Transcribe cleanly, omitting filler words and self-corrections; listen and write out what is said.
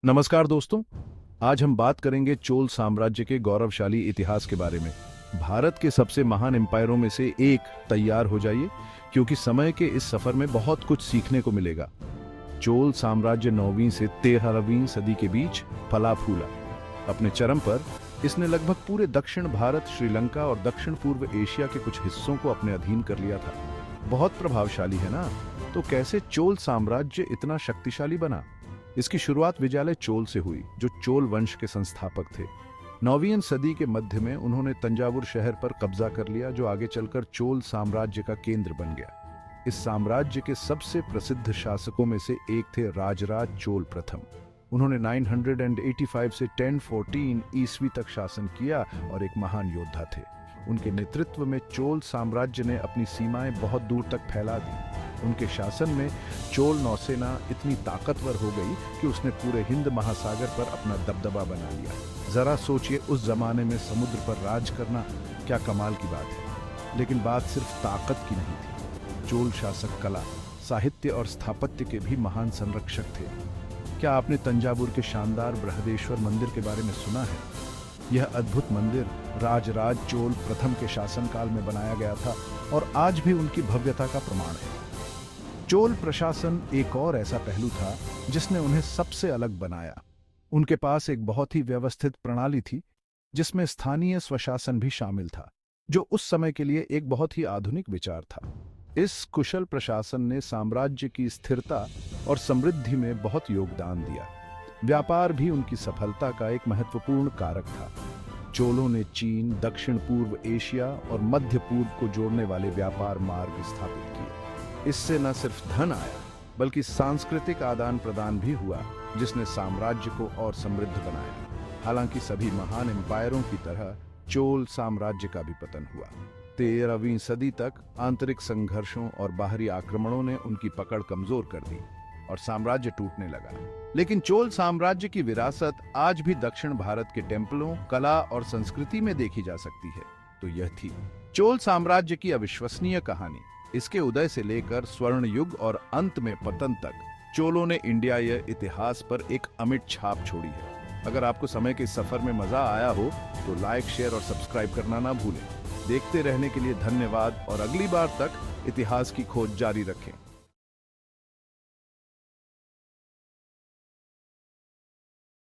नमस्कार दोस्तों। आज हम बात करेंगे चोल साम्राज्य के गौरवशाली इतिहास के बारे में। भारत के सबसे महान एम्पायरों में से एक। तैयार हो जाइए, क्योंकि समय के इस सफर में बहुत कुछ सीखने को मिलेगा। चोल साम्राज्य 9वीं से 13वीं सदी के बीच फला फूला। अपने चरम पर इसने लगभग पूरे दक्षिण भारत, श्रीलंका और दक्षिण पूर्व एशिया के कुछ हिस्सों को अपने अधीन कर लिया था। बहुत प्रभावशाली है ना? तो कैसे चोल साम्राज्य इतना शक्तिशाली बना? इसकी शुरुआत विजयालय चोल से हुई, जो चोल वंश के संस्थापक थे। 9वीं सदी के मध्य में उन्होंने तंजावुर शहर पर कब्जा कर लिया, जो आगे चलकर चोल साम्राज्य का केंद्र बन गया। इस साम्राज्य के सबसे प्रसिद्ध शासकों में से एक थे राजराज चोल प्रथम। उन्होंने 985 से 1014 ईस्वी तक शासन किया और एक महान योद्धा थे। उनके नेतृत्व में चोल साम्राज्य ने अपनी सीमाएं बहुत दूर तक फैला दी। उनके शासन में चोल नौसेना इतनी ताकतवर हो गई कि उसने पूरे हिंद महासागर पर अपना दबदबा बना लिया। जरा सोचिए, उस जमाने में समुद्र पर राज करना क्या कमाल की बात है। लेकिन बात सिर्फ ताकत की नहीं थी। चोल शासक कला, साहित्य और स्थापत्य के भी महान संरक्षक थे। क्या आपने तंजावुर के शानदार बृहदेश्वर मंदिर के बारे में सुना है? यह अद्भुत मंदिर राजराज चोल प्रथम के शासनकाल में बनाया गया था और आज भी उनकी भव्यता का प्रमाण है। चोल प्रशासन एक और ऐसा पहलू था जिसने उन्हें सबसे अलग बनाया। उनके पास एक बहुत ही व्यवस्थित प्रणाली थी, जिसमें स्थानीय स्वशासन भी शामिल था, जो उस समय के लिए एक बहुत ही आधुनिक विचार था। इस कुशल प्रशासन ने साम्राज्य की स्थिरता और समृद्धि में बहुत योगदान दिया। व्यापार भी उनकी सफलता का एक महत्वपूर्ण कारक था। चोलों ने चीन, दक्षिण पूर्व एशिया और मध्य पूर्व को जोड़ने वाले व्यापार मार्ग स्थापित किए। इससे न सिर्फ धन आया, बल्कि सांस्कृतिक आदान प्रदान भी हुआ, जिसने साम्राज्य को और समृद्ध बनाया। हालांकि सभी महान एम्पायरों की तरह चोल साम्राज्य का भी पतन हुआ। 13वीं सदी तक आंतरिक संघर्षों और बाहरी आक्रमणों ने उनकी पकड़ कमजोर कर दी और साम्राज्य टूटने लगा। लेकिन चोल साम्राज्य की विरासत आज भी दक्षिण भारत के टेम्पलों, कला और संस्कृति में देखी जा सकती है। तो यह थी चोल साम्राज्य की अविश्वसनीय कहानी। इसके उदय से लेकर स्वर्ण युग और अंत में पतन तक चोलों ने इंडिया या इतिहास पर एक अमिट छाप छोड़ी है। अगर आपको समय के सफर में मजा आया हो तो लाइक, शेयर और सब्सक्राइब करना ना भूलें। देखते रहने के लिए धन्यवाद और अगली बार तक इतिहास की खोज जारी रखें।